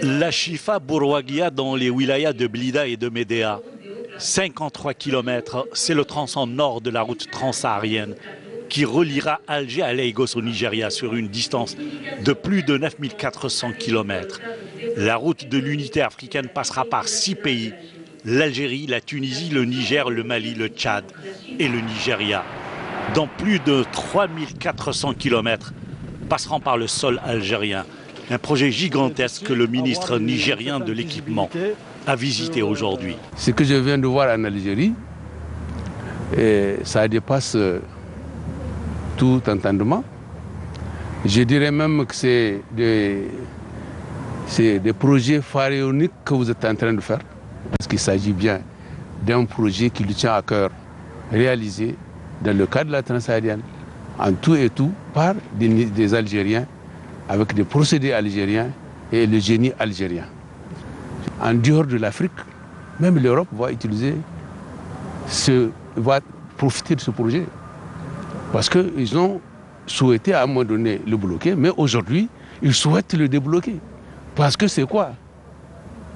La Chifa Bourouaguia dans les wilayas de Blida et de Médéa. 53 km, c'est le tronçon nord de la route transsaharienne qui reliera Alger à Lagos au Nigeria sur une distance de plus de 9400 km. La route de l'unité africaine passera par 6 pays, l'Algérie, la Tunisie, le Niger, le Mali, le Tchad et le Nigeria. Dans plus de 3400 km passeront par le sol algérien. Un projet gigantesque que le ministre nigérien de l'équipement a visité aujourd'hui. Ce que je viens de voir en Algérie, ça dépasse tout entendement. Je dirais même que c'est des projets pharaoniques que vous êtes en train de faire. Parce qu'il s'agit bien d'un projet qui lui tient à cœur, réalisé dans le cadre de la transsaharienne, en tout et tout, par des Algériens, avec des procédés algériens et le génie algérien. En dehors de l'Afrique, même l'Europe va profiter de ce projet. Parce qu'ils ont souhaité à un moment donné le bloquer, mais aujourd'hui, ils souhaitent le débloquer. Parce que c'est quoi?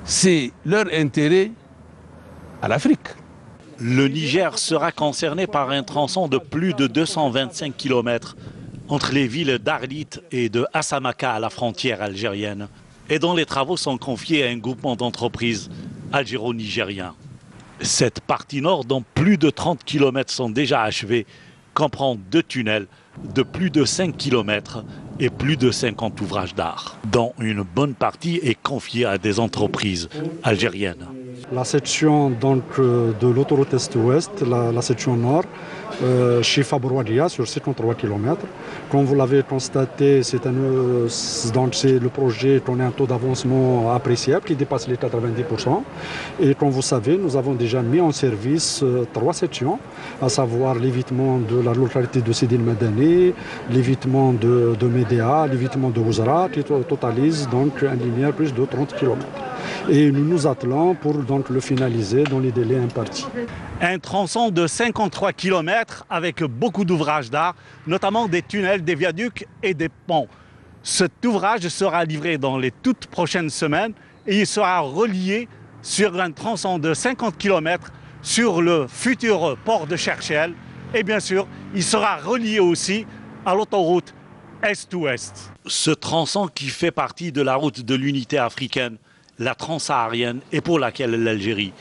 C'est leur intérêt à l'Afrique. Le Niger sera concerné par un tronçon de plus de 225 km entre les villes d'Arlit et de Assamaka à la frontière algérienne, et dont les travaux sont confiés à un groupement d'entreprises algéro-nigérien. Cette partie nord, dont plus de 30 km sont déjà achevés, comprend 2 tunnels de plus de 5 km et plus de 50 ouvrages d'art, dont une bonne partie est confiée à des entreprises algériennes. La section donc, de l'autoroute Est-Ouest, la section nord, Chifa Bourouaguia sur 53 km. Comme vous l'avez constaté, le projet connaît un taux d'avancement appréciable qui dépasse les 90%. Et comme vous savez, nous avons déjà mis en service 3 sections, à savoir l'évitement de la localité de Sidi el-Madani, l'évitement de Médéa, l'évitement de Ouzra, qui totalise donc un linéaire plus de 30 km. Et nous nous attelons pour donc le finaliser dans les délais impartis. Un tronçon de 53 km avec beaucoup d'ouvrages d'art, notamment des tunnels, des viaducs et des ponts. Cet ouvrage sera livré dans les toutes prochaines semaines et il sera relié sur un tronçon de 50 km sur le futur port de Cherchell. Et bien sûr, il sera relié aussi à l'autoroute Est-Ouest. Ce tronçon qui fait partie de la route de l'unité africaine, la transsaharienne, et pour laquelle l'Algérie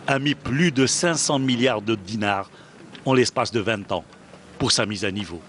a mis plus de 500 milliards de dinars en l'espace de 20 ans pour sa mise à niveau.